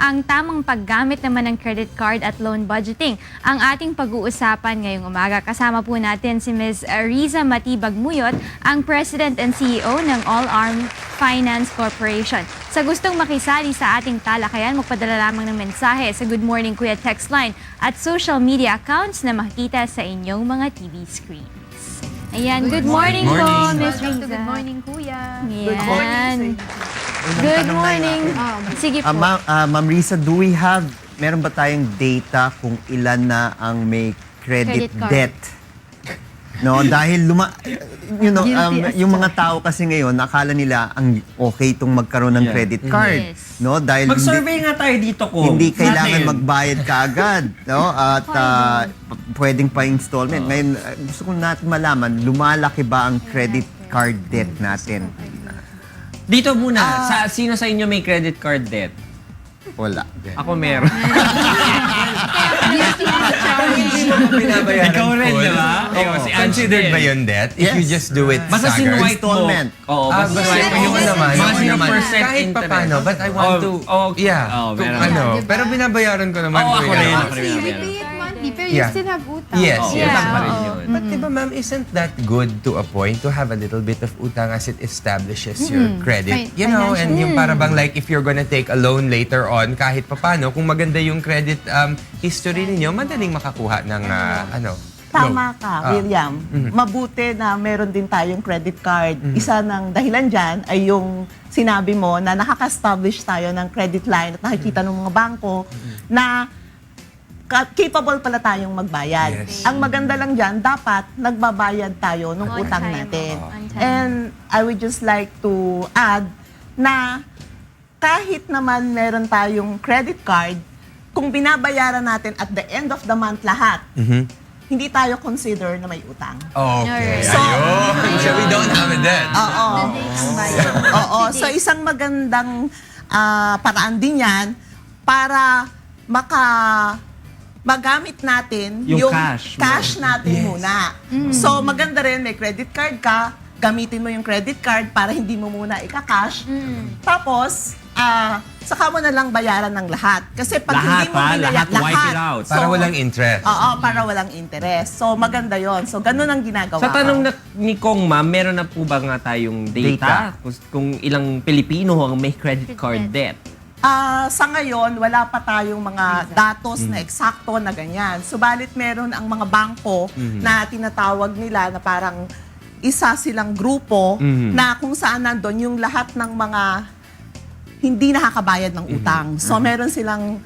ang tamang paggamit naman ng credit card at loan budgeting. Ang ating pag-uusapan ngayong umaga. Kasama po natin si Ms. Riza Matibag-Muyot, ang President and CEO ng All Arm Finance Corporation. Sa gustong makisali sa ating talakayan, magpadala lamang ng mensahe sa Good Morning Kuya text line at social media accounts na makikita sa inyong mga TV screens. Ayan, good morning po, Ms. Riza. Good morning, Kuya. Ayan. Good morning. Sige po. Ma'am Riza, meron ba tayong data kung ilan na ang may credit Credit card. debt? No, dahil yung mga tao kasi ngayon, akala nila ang okay itong magkaroon ng credit card. Yes. No, dahil Mag-survey nga tayo dito ko. hindi kailangan magbayad kaagad, no? At pwedeng pa installment. Ngayon, gusto ko natin malaman, lumalaki ba ang credit card debt natin? Dito muna, sino sa inyo may credit card debt? Wala. Ako meron. Binabayaran Ikaw rin, full. di ba? Ikaw, si Ange Considered din. ba yun debt? If you just do it Basta staggered? sinuwipe mo. Installment. Oo, basta Basta sinuwipe mo. yung naman. Mga yung naman. 0% Kahit interest. paano, but I want to, yeah, meron. kung Pero binabayaran ko naman. Oo, ako kuya. rin. Oh, Ako so rin you meron. pay it monthly, pero you Yeah. still have utang. Yes, Oo, yes. utang pa rin oo. yun. But diba ma'am, isn't that good to a point to have a little bit of utang as it establishes your credit? You know, and yung para bang like if you're gonna take a loan later on, kahit papano, kung maganda yung credit history ninyo, madaling makakuha ng Tama ka, William. Mabuti na meron din tayong credit card. Isa ng dahilan dyan ay yung sinabi mo na nakaka-establish tayo ng credit line at nakikita ng mga bangko na capable pala tayong magbayad. Yes. Ang maganda lang dyan, dapat nagbabayad tayo ng On utang time. natin. On time. And I would just like to add na kahit naman meron tayong credit card, kung binabayaran natin at the end of the month lahat, hindi tayo consider na may utang. Okay. So, Ayun. So we don't have a debt. Oo. Oo. So isang magandang paraan din yan para magamit natin Yung yung cash natin muna. So maganda rin, may credit card ka, gamitin mo yung credit card para hindi mo muna ika-cash. Tapos, saka mo na lang bayaran ng lahat. Kasi pag hindi mo Lahat wipe it out. Para walang interest. Oo, para walang interest. So maganda yon. So ganun ang ginagawa Sa tanong ko. ni Kong Ma'am, meron na po ba nga tayong data? Kung ilang Pilipino ang may credit card debt? Sa ngayon, wala pa tayong mga datos na eksakto na ganyan. Subalit meron ang mga bangko na tinatawag nila na parang isa silang grupo na kung saan nandun yung lahat ng mga hindi nakakabayad ng utang. So meron silang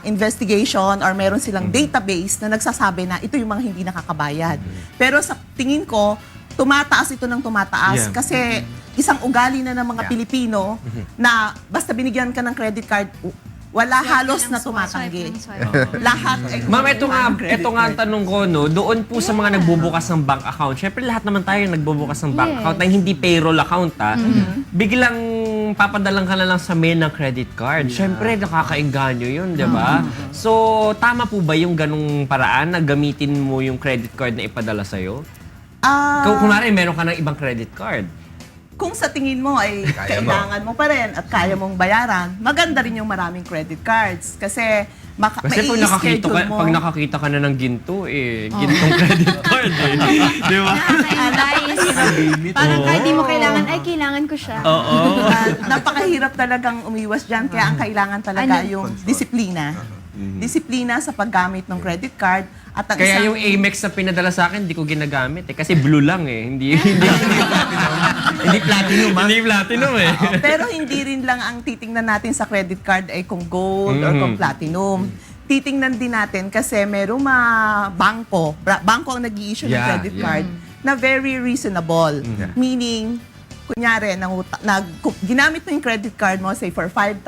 investigation or meron silang database na nagsasabi na ito yung mga hindi nakakabayad. Pero sa tingin ko, tumataas ito ng tumataas kasi isang ugali na ng mga Pilipino na basta binigyan ka ng credit card, wala halos na tumatanggi. Lahat ay Ma'am, ito nga ang tanong ko, no? Doon po sa mga nagbubukas ng bank account, syempre lahat naman tayo nagbubukas ng bank account na hindi payroll account, biglang papadalang ka na lang sa mail ng credit card. Syempre, nakakainganyo yun, di ba? So, tama po ba yung ganung paraan na gamitin mo yung credit card na ipadala sa'yo? Kung kunwari, meron ka ng ibang credit card. Kung sa tingin mo ay kailangan mo pa rin at kaya mong bayaran, maganda rin yung maraming credit cards. Kasi Kasi pag nakakita ka na ng ginto, gintong credit card, Di ba? Parang kahit di mo kailangan, ay kailangan ko siya. Oo. napakahirap talagang umiwas dyan. Kaya ang kailangan talaga yung disiplina. Disiplina sa paggamit ng credit card. At ang Kaya isang- yung Amex na pinadala sa akin, hindi ko ginagamit kasi blue lang Hindi platinum, Hindi platinum Pero hindi rin lang ang titingnan natin sa credit card ay kung gold or kung platinum. Titingnan din natin kasi merong bangko ang nag-i-issue ng credit card na very reasonable. Meaning, kunyari, ginamit mo yung credit card mo, say for 5,000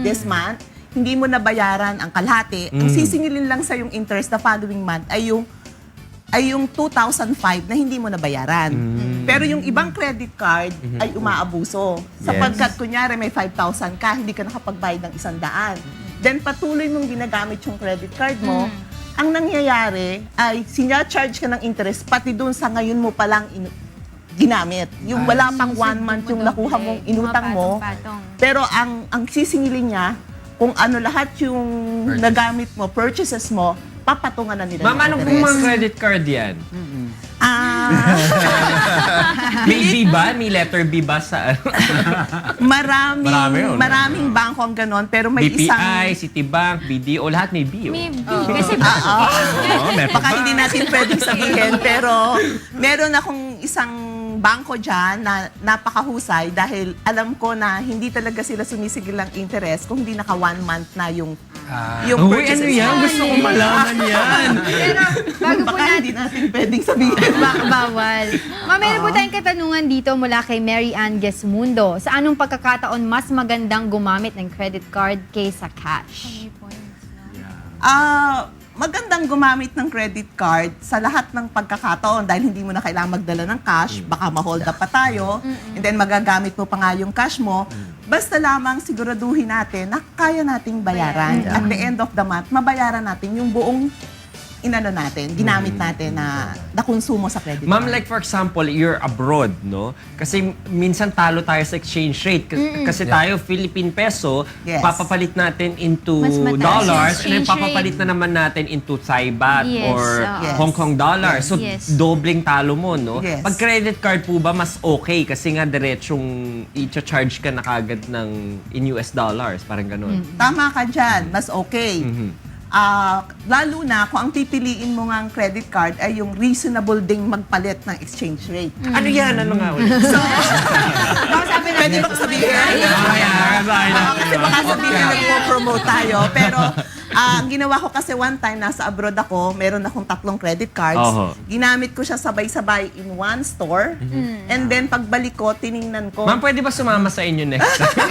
this month, hindi mo nabayaran ang kalahati, ang sisingilin lang sa yung interest the following month ay yung 2,005 na hindi mo nabayaran. Pero yung ibang credit card ay umaabuso. Sapagkat kunyari may 5,000 ka, hindi ka nakapagbayad ng 100. Then patuloy mong ginagamit yung credit card mo, ang nangyayari ay sinya-charge ka ng interest pati doon sa ngayon mo palang ginamit. Yung wala pang 1 month yung nakuha mong inutang mo. Pero ang sisingilin niya, kung ano lahat yung nagamit mo, purchases mo, papatungan na nila Ma'am, ng ano interest. pong mga credit card yan? Ah, May B ba? May letter B ba sa ano? Marami yun. maraming bangko ang ganon, pero may BPI, isang... Citibank, BDO, lahat may B. May B. Kasi bakit? Baka hindi natin pwedeng sabihin, pero meron akong isang bangko dyan na napakahusay dahil alam ko na hindi talaga sila sumisigil ng interest kung hindi naka 1 month na yung Uy, purchases. ano yan? Gusto ko malaman yan. Pero bago po Baka hindi natin, natin pwedeng sabihin. bawal. Ma'am, meron po tayong katanungan dito mula kay Mary Ann Gesmundo. Sa anong pagkakataon mas magandang gumamit ng credit card kaysa cash? Magandang gumamit ng credit card sa lahat ng pagkakataon dahil hindi mo na kailangan magdala ng cash, baka ma-hold up pa tayo, and then magagamit mo pa nga yung cash mo. Basta lamang siguraduhin natin na kaya nating bayaran. At the end of the month, mabayaran natin yung buong ginamit natin na konsumo sa credit Ma'am, card. like for example, you're abroad, no? Kasi minsan talo tayo sa exchange rate. Kasi tayo, Philippine peso, Yes. papapalit natin into Mas mataas dollars, yung and then exchange papapalit na naman natin into Thai baht Yes, or oo. Hong Kong dollar. So, Yes. dobling talo mo, no? Yes. Pag credit card po ba, mas okay kasi nga diretsong i-charge ka na kagad ng in US dollars, parang ganun. Tama ka dyan, mas okay. Lalo na kung ang pipiliin mo nga ang credit card ay yung reasonable ding magpalit ng exchange rate. Ano yan? Ano nga ulit? Pwede ba sabihin? Kasi baka sabihin na nagpo-promote tayo. Pero ang ginawa ko kasi one time, nasa abroad ako, meron akong 3 credit cards. Oho. Ginamit ko siya sabay-sabay in one store. And then pagbalik ko, tiningnan ko. Ma'am, pwede ba sumama sa inyo next time?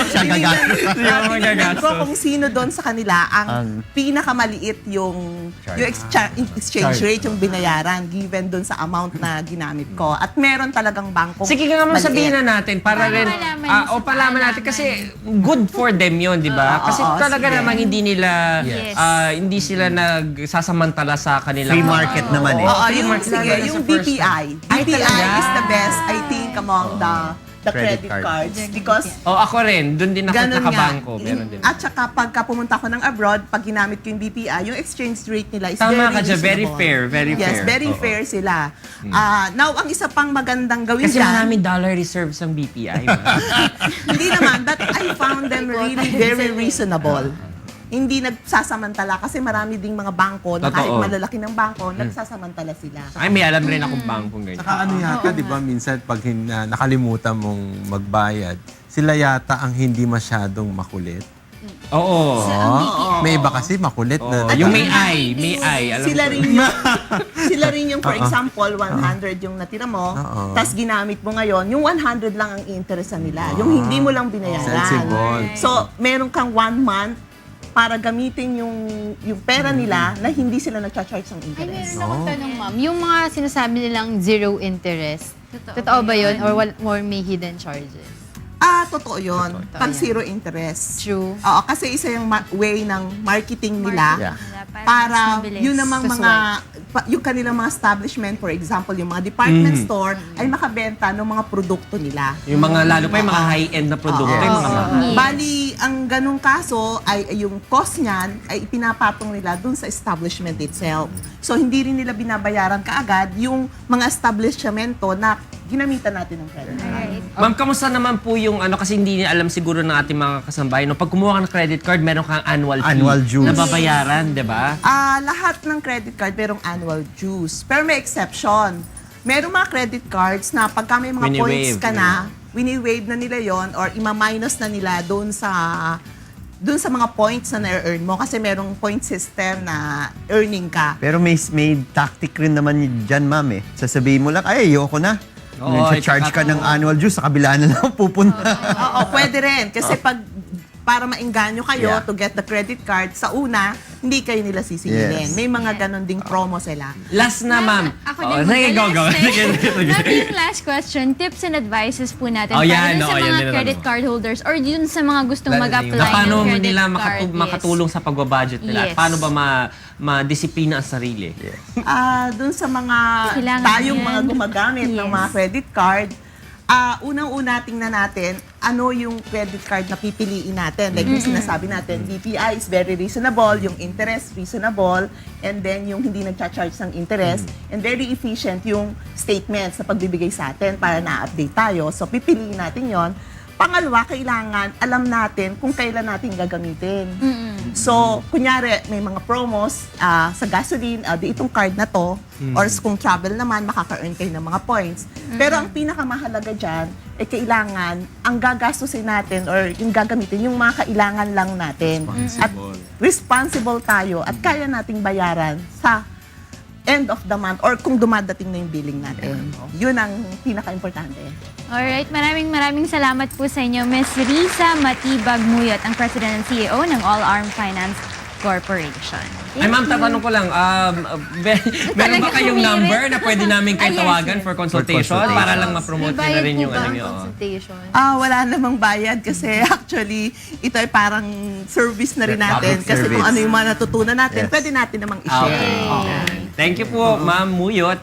Siya gagastos. Tiningnan ko kung sino doon sa kanila ang pinakamaliit yung exchange rate, yung binayaran given doon sa amount na ginamit ko. At meron talagang bangko. Sige nga ma'am, sabihin na natin para Para rin malaman o palaman natin kasi good for them 'yon, 'di ba? Kasi talaga sige. namang hindi nila Yes. hindi sila nagsasamantala sa kanilang Free market naman eh. Oo, free yung, market sige, lalo na yung sa first BPI. Ay, BPI talaga? is the best, I think, among the Credit credit card. cards. Because Oh, ako rin, doon din ako ganun nga. nakabangko, meron din. At saka pagka pumunta ko ng abroad, pag ginamit ko yung BPI, yung exchange rate nila is Tama very ka dyan, very reasonable. fair, very Yes, fair. very Oo. fair sila. Now, ang isa pang magandang gawin Kasi dyan, maraming dollar reserves ang BPI. ma'am. hindi naman, but I found them really very reasonable. Hindi nagsasamantala kasi marami ding mga bangko na kahit Totoo. malalaki ng bangko, nagsasamantala sila. Ay, may alam rin akong bangkong ganyan. Saka ano yata, di ba, minsan pag nakalimutan mong magbayad, sila yata ang hindi masyadong makulit. Oo. May iba kasi makulit na. Yung may I, alam Sila ko. rin yung, sila rin yung, for example, 100 yung natira mo, tas ginamit mo ngayon, yung 100 lang ang interest nila. Yung hindi mo lang binayaran. Sensible. So, meron kang 1 month para gamitin yung pera nila na hindi sila nagcha-charge ng Ay, interest. meron akong tanong, ma'am. Yung mga sinasabi nilang zero interest, totoo ba yun? Or may hidden charges? Totoo yun. Pag zero interest. True. Oo, kasi isa yung way ng marketing nila Yeah. para mas mabilis. yun namang Sa mga yung kanilang mga establishment, for example, yung mga department store ay makabenta ng mga produkto nila. Yung mga, lalo pa yung mga high-end na produkto. Yung mga Yes. Bali, ang ganung kaso ay yung cost niyan ay ipinapatong nila dun sa establishment itself. So, hindi rin nila binabayaran kaagad yung mga establishmento na ginamitan natin ng credit card. Ma'am, kamusta naman po yung kasi hindi niya alam siguro ng ating mga kasambahay. No? Pag kumuha ka ng credit card, meron kang annual fee Annual dues. na babayaran, di ba? Lahat ng credit card merong annual dues. Pero may exception. Merong mga credit cards na pagka may mga points Wini-waive, ka na, wini-waive na nila yon or ima-minus na nila doon sa mga points na na-earn mo kasi merong point system na earning ka. Pero may tactic rin naman dyan, ma'am eh. Sasabihin mo lang, ay, ayoko na. Oo, Charge ka ng annual dues, sa kabila na lang pupunta. Oo, pwede rin. Kasi para maengganyo kayo Yeah. to get the credit card, sa una, hindi kayo nila sisingilin. Yes. May mga ganon ding promo sila. Last na, ma'am. Ako Oh, din. sige, go. Last Sige, sige. Ma'am, yung last question, tips and advices po natin Oh, para yan, dun sa oh, yan mga din ang credit ano. card holders or yun sa mga gustong Lalo na yung- mag-apply Na paano ng credit nila card. Yes. makatulong sa pagbabudget nila? At Yes. paano ba ma-disiplina ang sarili? Doon sa mga Kailangan tayong yan. mga gumagamit ng Yes. mga credit card, unang-una tingnan natin, ano yung credit card na pipiliin natin. Like yung sinasabi natin, BPI is very reasonable, yung interest reasonable, and then yung hindi nagcha-charge ng interest, and very efficient yung statements na pagbibigay sa atin para na-update tayo. So, pipiliin natin yon. Pangalawa, kailangan alam natin kung kailan natin gagamitin. So, kunyari, may mga promos sa gasoline, di itong card na to, or kung travel naman, makaka-earn kayo ng mga points. Pero ang pinakamahalaga dyan, kailangan ang gagastusin natin or yung gagamitin, yung mga kailangan lang natin. At responsible tayo at kaya nating bayaran sa end of the month or kung dumadating na yung billing natin. Yun ang pinaka-importante. Alright, maraming salamat po sa inyo, Ms. Riza Matibag Muyot, ang President and CEO ng All Arm Finance Corporation. Ay ma'am, tatanong ko lang, meron ba kayong number na pwede namin kayo tawagan for consultation para lang ma-promote nyo na rin yung ano nyo? consultation? Wala namang bayad kasi actually ito ay parang service na rin natin Public kasi kung service. ano yung mga natutunan natin, Yes. pwede natin namang i-share. Okay. Thank you po, Ma'am Muyot.